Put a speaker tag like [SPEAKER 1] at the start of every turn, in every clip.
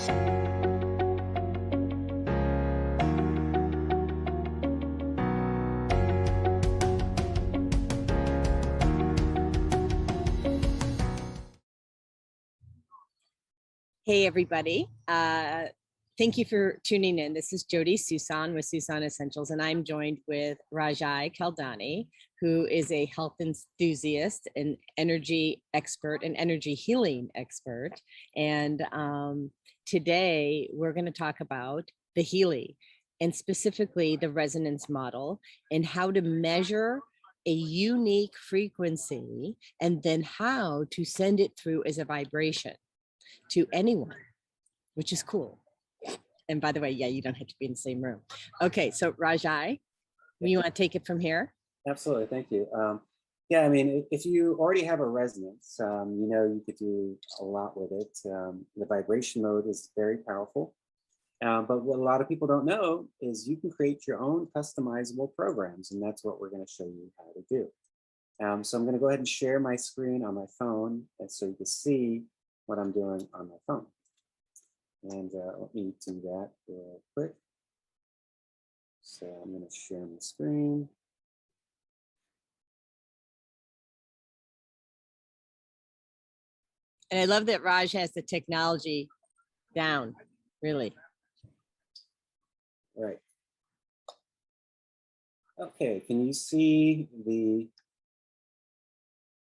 [SPEAKER 1] Hey, everybody. Thank you for tuning in. This is Jody Susan with Susan Essentials, and I'm joined with Rajai Kaldani, who is a health enthusiast, an energy expert, an energy healing expert. And today we're going to talk about the Healy, and specifically the resonance model, and how to measure a unique frequency, and then how to send it through as a vibration to anyone, which is cool. And by the way, yeah, you don't have to be in the same room. Okay, so Rajai, you want to take it from here?
[SPEAKER 2] Absolutely, thank you. Yeah, I mean, if you already have a resonance, you know, you could do a lot with it. The vibration mode is very powerful. But what a lot of people don't know is you can create your own customizable programs, and that's what we're going to show you how to do. So I'm going to go ahead and share my screen on my phone, and so you can see what I'm doing on my phone. And let me do that real quick. So I'm going to share my screen.
[SPEAKER 1] And I love that Raj has the technology down, really.
[SPEAKER 2] All right. Okay, can you see the...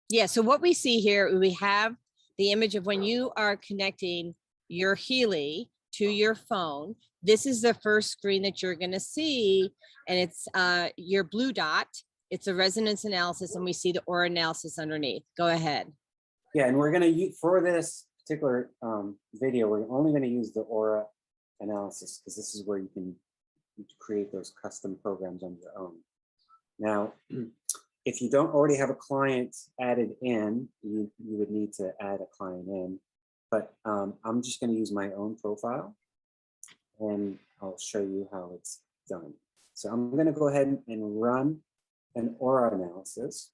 [SPEAKER 1] Yeah, so what we see here, we have the image of when you are connecting your Healy to your phone. This is the first screen that you're going to see, and it's your blue dot. It's a resonance analysis, and we see the aura analysis underneath. Go ahead.
[SPEAKER 2] Yeah, and we're going to use, for this particular video, we're only going to use the aura analysis, because this is where you can create those custom programs on your own. Now, if you don't already have a client added in, you would need to add a client in. But I'm just going to use my own profile, and I'll show you how it's done. So I'm going to go ahead and run an aura analysis.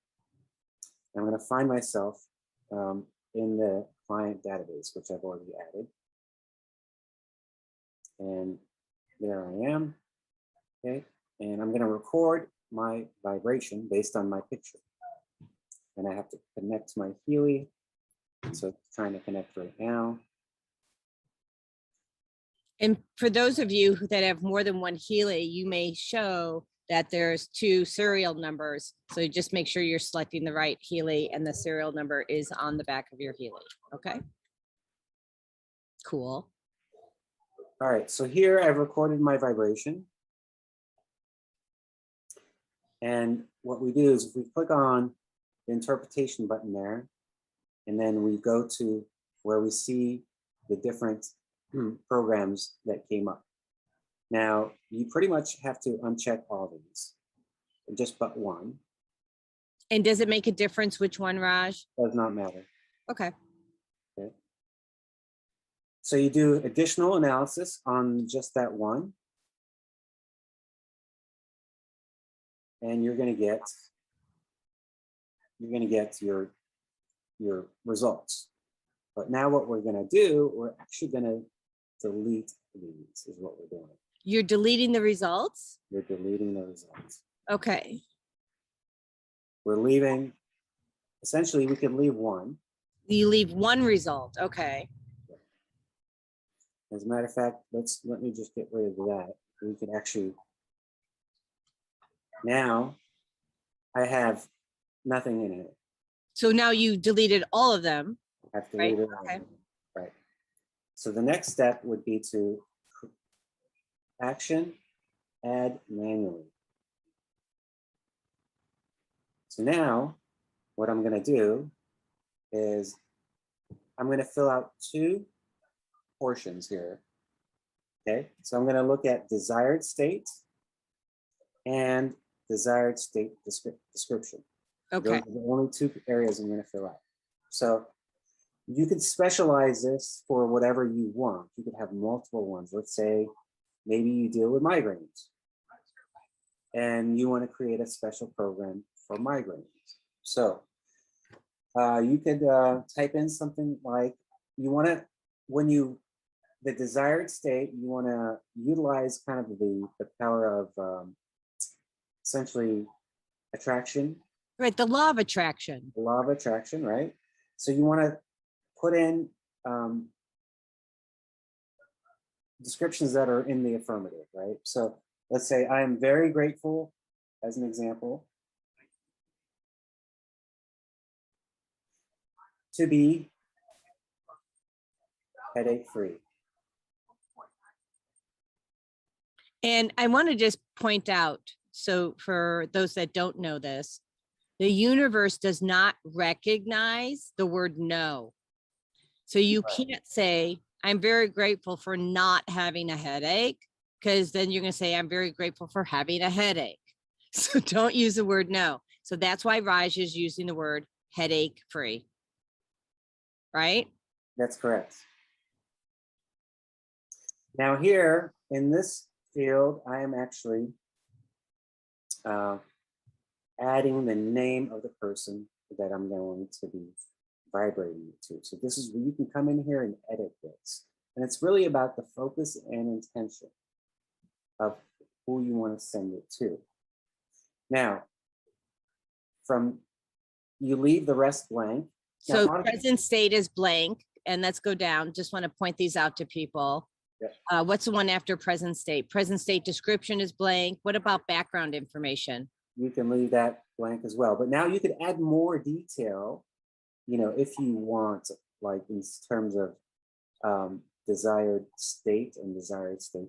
[SPEAKER 2] I'm going to find myself in the client database, which I've already added. And there I am. Okay. And I'm going to record my vibration based on my picture. And I have to connect to my Healy. So it's trying to connect right now.
[SPEAKER 1] And for those of you that have more than one Healy, you may show that there's 2 serial numbers. So just make sure you're selecting the right Healy, and the serial number is on the back of your Healy. Okay. Cool.
[SPEAKER 2] All right, so here I've recorded my vibration. And what we do is if we click on the interpretation button there, and then we go to where we see the different programs that came up. Now, you pretty much have to uncheck all these, just but one.
[SPEAKER 1] And does it make a difference which one, Raj?
[SPEAKER 2] Does not matter.
[SPEAKER 1] Okay.
[SPEAKER 2] Okay. So you do additional analysis on just that one. And you're going to get your results. But now what we're going to do, we're actually going to delete these, is what we're doing.
[SPEAKER 1] You're deleting the results?
[SPEAKER 2] You're deleting the results.
[SPEAKER 1] Okay.
[SPEAKER 2] We're leaving, essentially we can leave one.
[SPEAKER 1] You leave one result, okay.
[SPEAKER 2] As a matter of fact, let me just get rid of that. We can actually, now I have nothing in it.
[SPEAKER 1] So now you deleted all of them.
[SPEAKER 2] I've deleted all of them. Right. So the next step would be to action, add manually. So now what I'm going to do is I'm going to fill out 2 portions here. Okay, so I'm going to look at desired state and desired state description.
[SPEAKER 1] Okay.
[SPEAKER 2] Those are the only 2 areas I'm going to fill out. So you can specialize this for whatever you want. You could have multiple ones. Let's say maybe you deal with migraines and you want to create a special program for migraines. So you could type in something like, you want to, when you the desired state, you want to utilize kind of the power of essentially attraction.
[SPEAKER 1] Right, the law of attraction.
[SPEAKER 2] The law of attraction, right? So you want to put in descriptions that are in the affirmative, right? So let's say I am very grateful, as an example, to be headache free.
[SPEAKER 1] And I want to just point out, so for those that don't know this, the universe does not recognize the word no. So you can't say, I'm very grateful for not having a headache, because then you're going to say, I'm very grateful for having a headache. So don't use the word no. So that's why Raj is using the word headache free. Right?
[SPEAKER 2] That's correct. Now here in this field, I am actually adding the name of the person that I'm going to be vibrating to. So this is where you can come in here and edit this. And it's really about the focus and intention of who you want to send it to. Now, you leave the rest blank.
[SPEAKER 1] So
[SPEAKER 2] now,
[SPEAKER 1] present state is blank. And let's go down. Just want to point these out to people.
[SPEAKER 2] Yeah.
[SPEAKER 1] What's the one after present state? Present state description is blank. What about background information?
[SPEAKER 2] You can leave that blank as well. But now you could add more detail, if you want, like in terms of desired state and desired state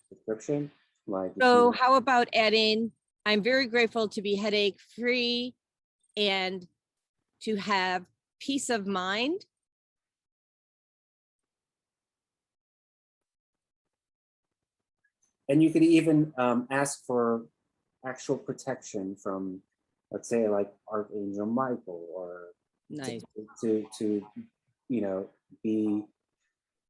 [SPEAKER 2] description. Like,
[SPEAKER 1] so how about adding, I'm very grateful to be headache free and to have peace of mind.
[SPEAKER 2] And you could even ask for actual protection from, let's say, like Archangel Michael, or
[SPEAKER 1] nice.
[SPEAKER 2] to be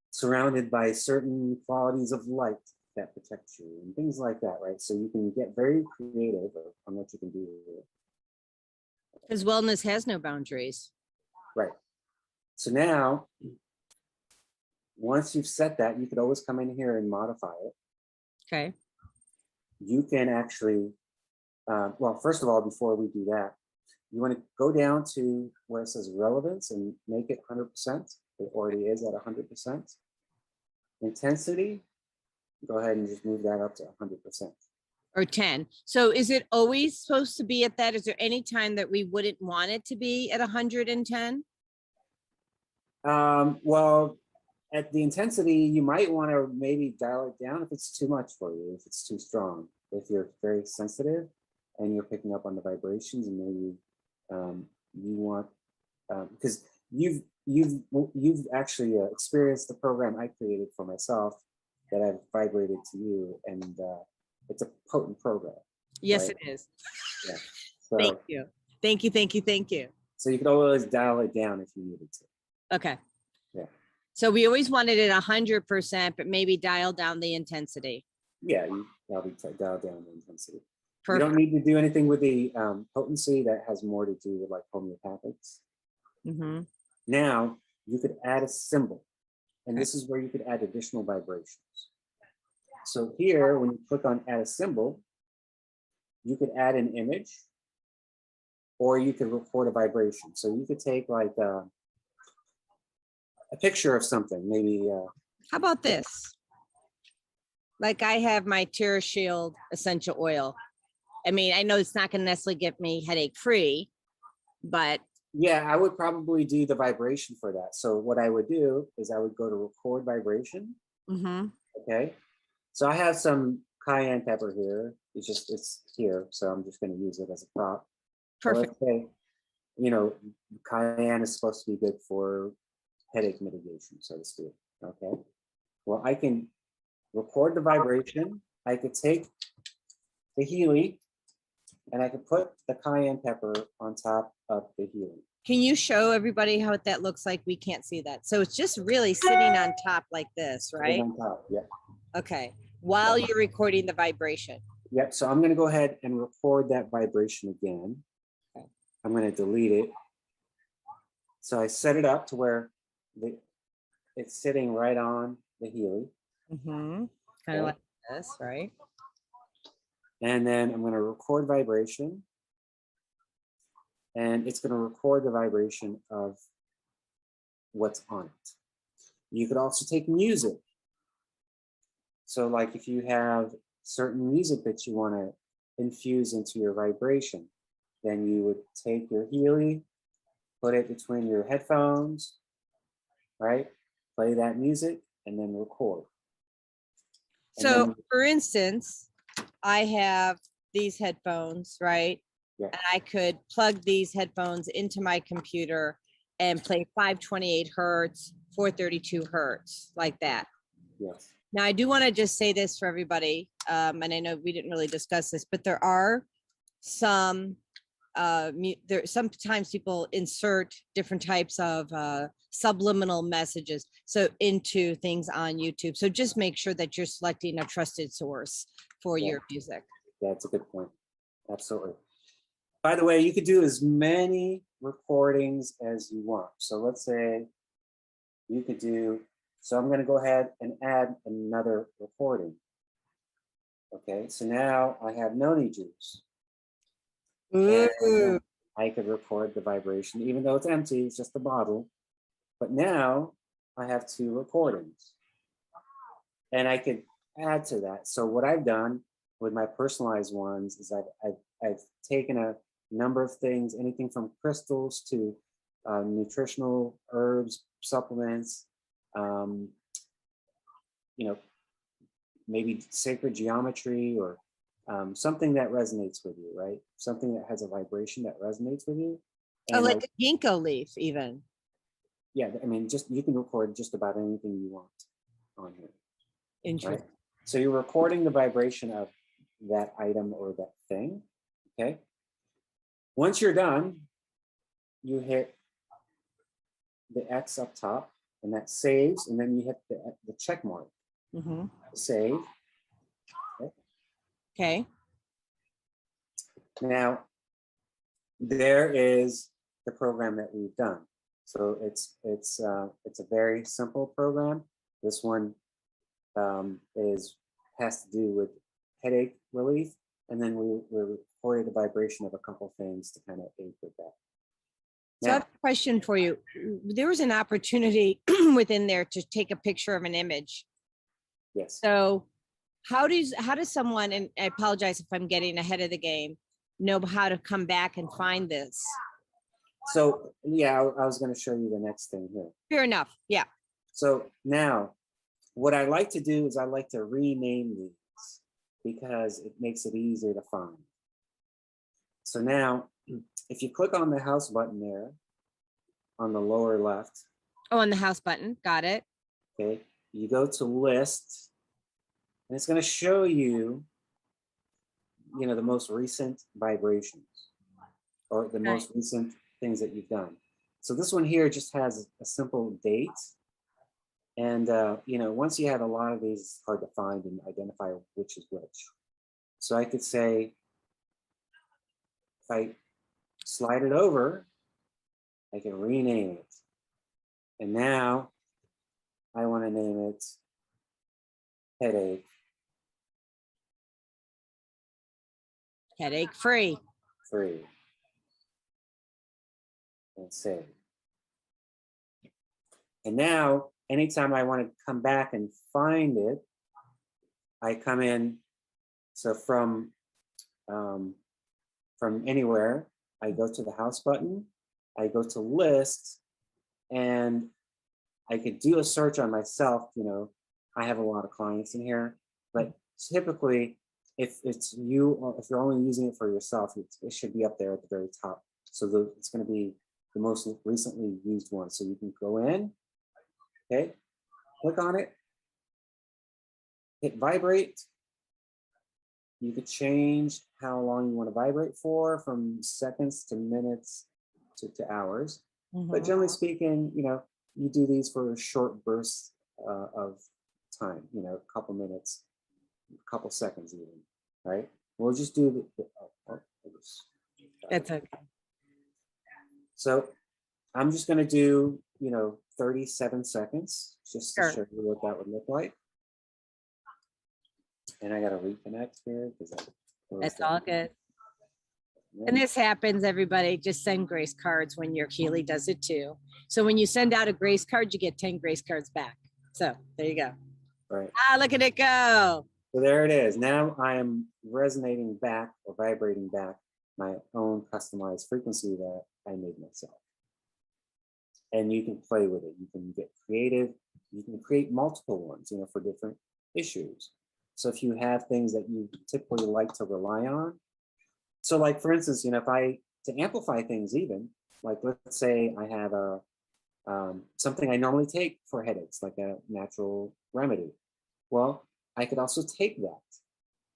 [SPEAKER 2] surrounded by certain qualities of light that protect you and things like that, right? So you can get very creative on what you can do with it.
[SPEAKER 1] Because wellness has no boundaries.
[SPEAKER 2] Right. So now, once you've set that, you could always come in here and modify it.
[SPEAKER 1] Okay.
[SPEAKER 2] You can actually, well, first of all, before we do that, you want to go down to where it says relevance and make it 100%. It already is at 100%. Intensity, go ahead and just move that up to 100%.
[SPEAKER 1] Or 10. So is it always supposed to be at that? Is there any time that we wouldn't want it to be at 110?
[SPEAKER 2] Well, at the intensity, you might want to maybe dial it down if it's too much for you, if it's too strong. If you're very sensitive and you're picking up on the vibrations, and maybe you want, because you've actually experienced the program I created for myself that I've vibrated to you, and it's a potent program.
[SPEAKER 1] Yes,
[SPEAKER 2] right?
[SPEAKER 1] it is.
[SPEAKER 2] Yeah. So,
[SPEAKER 1] thank you. Thank you. Thank you. Thank you.
[SPEAKER 2] So you can always dial it down if you needed to.
[SPEAKER 1] Okay.
[SPEAKER 2] Yeah.
[SPEAKER 1] So we always wanted it 100%, but maybe dial down the intensity.
[SPEAKER 2] Yeah, you probably dial down the intensity.
[SPEAKER 1] Perfect.
[SPEAKER 2] You don't need to do anything with the potency. That has more to do with like homeopathics.
[SPEAKER 1] Mm-hmm.
[SPEAKER 2] Now you could add a symbol, and this is where you could add additional vibrations. So here, when you click on add a symbol, you could add an image, or you could record a vibration. So you could take like a picture of something, maybe.
[SPEAKER 1] How about this? Like I have my Terra Shield essential oil. I mean, I know it's not going to necessarily get me headache free, but.
[SPEAKER 2] Yeah, I would probably do the vibration for that. So what I would do is I would go to record vibration.
[SPEAKER 1] Mm-hmm.
[SPEAKER 2] Okay. So I have some cayenne pepper here. It's here. So I'm just going to use it as a prop.
[SPEAKER 1] Perfect.
[SPEAKER 2] So let's say, cayenne is supposed to be good for headache mitigation, so to speak. Okay. Well, I can record the vibration. I could take the Healy and I could put the cayenne pepper on top of the Healy.
[SPEAKER 1] Can you show everybody how that looks like? We can't see that. So it's just really sitting on top like this, right?
[SPEAKER 2] On top, yeah.
[SPEAKER 1] Okay. While you're recording the vibration.
[SPEAKER 2] Yep. So I'm going to go ahead and record that vibration again. Okay. I'm going to delete it. So I set it up to where it's sitting right on the Healy.
[SPEAKER 1] Kind of
[SPEAKER 2] Okay.
[SPEAKER 1] like this, right?
[SPEAKER 2] And then I'm going to record vibration. And it's going to record the vibration of what's on it. You could also take music. So like if you have certain music that you want to infuse into your vibration, then you would take your Healy, put it between your headphones, right? Play that music and then record.
[SPEAKER 1] So
[SPEAKER 2] then,
[SPEAKER 1] for instance, I have these headphones, right?
[SPEAKER 2] yeah.
[SPEAKER 1] And I could plug these headphones into my computer and play 528 hertz, 432 hertz, like that.
[SPEAKER 2] Yes.
[SPEAKER 1] Now, I do want to just say this for everybody, and I know we didn't really discuss this, but there are some, sometimes people insert different types of subliminal messages so into things on YouTube. So just make sure that you're selecting a trusted source for your music.
[SPEAKER 2] Yeah, that's a good point. Absolutely. By the way, you could do as many recordings as you want. So let's say you could do, so I'm going to go ahead and add another recording. Okay, so now I have noni juice. And I could record the vibration, even though it's empty, it's just a bottle. But now I have 2 recordings. And I could add to that. So what I've done with my personalized ones is I've taken a number of things, anything from crystals to nutritional herbs, supplements, maybe sacred geometry or something that resonates with you, right? Something that has a vibration that resonates with you.
[SPEAKER 1] And like a ginkgo leaf even.
[SPEAKER 2] Yeah, I mean, just you can record just about anything you want on here.
[SPEAKER 1] Interesting.
[SPEAKER 2] Right? So you're recording the vibration of that item or that thing, okay? Once you're done, you hit the X up top and that saves, and then you hit the check mark. Save.
[SPEAKER 1] Okay.
[SPEAKER 2] Now, there is the program that we've done. So it's a very simple program. This one has to do with headache relief, and then we recorded the vibration of a couple things to kind of aid with that.
[SPEAKER 1] So I have a question for you. There was an opportunity within there to take a picture of an image.
[SPEAKER 2] Yes.
[SPEAKER 1] So how does someone, and I apologize if I'm getting ahead of the game, know how to come back and find this?
[SPEAKER 2] So yeah, I was going to show you the next thing here.
[SPEAKER 1] Fair enough. Yeah.
[SPEAKER 2] So now what I like to do is I like to rename these because it makes it easier to find. So now if you click on the house button there on the lower left.
[SPEAKER 1] Oh, on the house button. Got it.
[SPEAKER 2] Okay. You go to list and it's going to show you, the most recent vibrations or the most recent things that you've done. So this one here just has a simple date. And, once you have a lot of these, it's hard to find and identify which is which. So I could say, if I slide it over, I can rename it. And now I want to name it headache.
[SPEAKER 1] Headache free.
[SPEAKER 2] Free. And save. And now, anytime I want to come back and find it, I come in. So from anywhere, I go to the house button, I go to list, and I could do a search on myself. I have a lot of clients in here, but typically, if it's you, if you're only using it for yourself, it should be up there at the very top. So it's going to be the most recently used one. So you can go in, okay, click on it, hit vibrate. You could change how long you want to vibrate for, from seconds to minutes to hours. But generally speaking, you do these for short bursts of time, a couple minutes, a couple seconds even, right? We'll just do
[SPEAKER 1] That's okay.
[SPEAKER 2] So I'm just going to do 37 seconds just to
[SPEAKER 1] Sure.
[SPEAKER 2] show you what that would look like. And I got to reconnect here because
[SPEAKER 1] That's all good. And this happens, everybody. Just send grace cards when your Healy does it too. So when you send out a grace card, you get 10 grace cards back. So there you go.
[SPEAKER 2] Right.
[SPEAKER 1] Ah, look at it go.
[SPEAKER 2] So there it is. Now I am resonating back or vibrating back my own customized frequency that I made myself. And you can play with it. You can get creative. You can create multiple ones, for different issues. So if you have things that you typically like to rely on. So like, for instance, to amplify things even, like let's say I have something I normally take for headaches, like a natural remedy. Well, I could also take that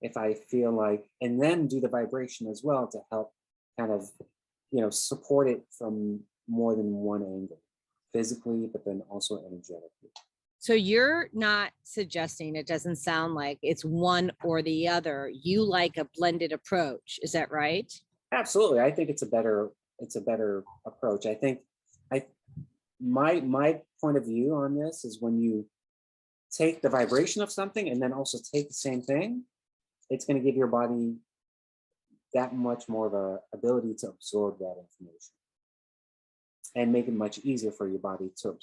[SPEAKER 2] if I feel like, and then do the vibration as well to help kind of, support it from more than one angle, physically, but then also energetically.
[SPEAKER 1] So you're not suggesting, it doesn't sound like it's one or the other. You like a blended approach. Is that right?
[SPEAKER 2] Absolutely. I think it's a better approach. I think my point of view on this is when you take the vibration of something and then also take the same thing, it's going to give your body that much more of a ability to absorb that information and make it much easier for your body to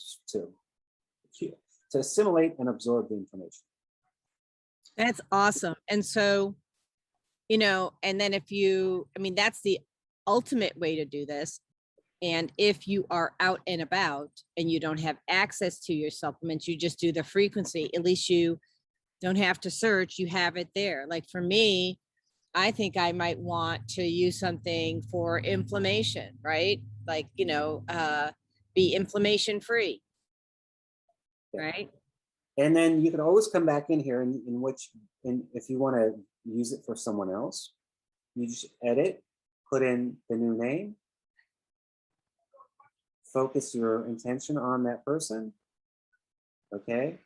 [SPEAKER 2] assimilate and absorb the information.
[SPEAKER 1] That's awesome. And so, and then that's the ultimate way to do this. And if you are out and about and you don't have access to your supplements, you just do the frequency. At least you don't have to search. You have it there. Like for me, I think I might want to use something for inflammation, right? Like, be inflammation free, right?
[SPEAKER 2] And then you can always come back in here and if you want to use it for someone else, you just edit, put in the new name, focus your intention on that person. Okay.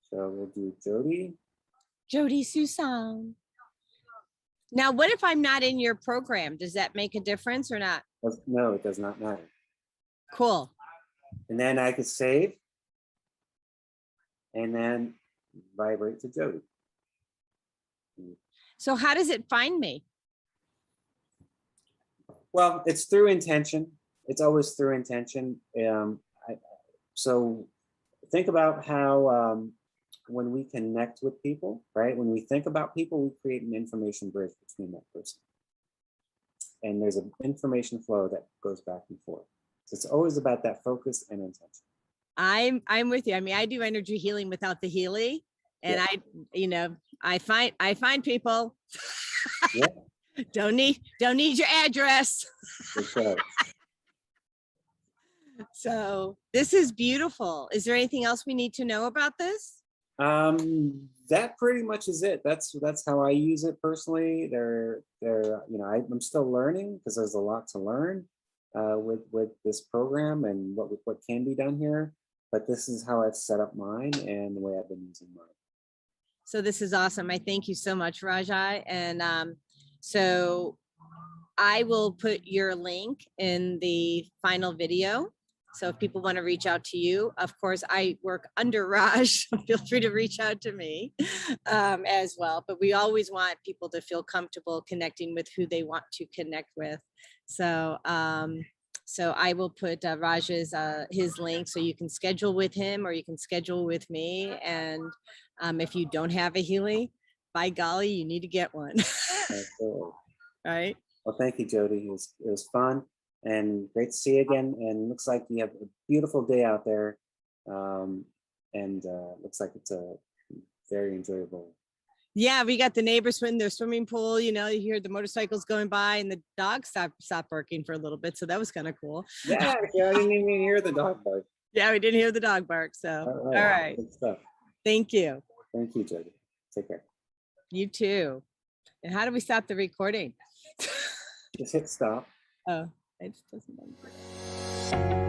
[SPEAKER 2] So we'll do Jody.
[SPEAKER 1] Jody Susan. Now, what if I'm not in your program? Does that make a difference or not?
[SPEAKER 2] No, it does not matter.
[SPEAKER 1] Cool.
[SPEAKER 2] And then I could save and then vibrate to Jody.
[SPEAKER 1] So how does it find me?
[SPEAKER 2] Well, it's through intention. It's always through intention. So think about how when we connect with people, right? When we think about people, we create an information bridge between that person. And there's an information flow that goes back and forth. So it's always about that focus and intention.
[SPEAKER 1] I'm with you. I mean, I do energy healing without the Healy. And yeah. I find people. Yeah. don't need your address. So this is beautiful. Is there anything else we need to know about this?
[SPEAKER 2] That pretty much is it. That's how I use it personally. I'm still learning because there's a lot to learn with this program and what can be done here. But this is how I've set up mine and the way I've been using mine.
[SPEAKER 1] So this is awesome. I thank you so much, Rajai. And so I will put your link in the final video. So if people want to reach out to you, of course, I work under Raj. Feel free to reach out to me as well. But we always want people to feel comfortable connecting with who they want to connect with. So so I will put Raj's his link so you can schedule with him or you can schedule with me. And if you don't have a Healy, by golly, you need to get one.
[SPEAKER 2] Absolutely.
[SPEAKER 1] Right.
[SPEAKER 2] Well, thank you, Jody. It was fun and great to see you again. And looks like you have a beautiful day out there. And looks like it's a very enjoyable.
[SPEAKER 1] Yeah, we got the neighbors in their swimming pool. You hear the motorcycles going by and the dogs stopped barking for a little bit. So that was kind of cool.
[SPEAKER 2] Yeah, I didn't even hear the dog bark.
[SPEAKER 1] Yeah, we didn't hear the dog bark. So, all right.
[SPEAKER 2] Good stuff.
[SPEAKER 1] Thank you.
[SPEAKER 2] Thank you, Jody. Take care.
[SPEAKER 1] You too. And how do we stop the recording?
[SPEAKER 2] Just hit stop.
[SPEAKER 1] Oh, it just doesn't work.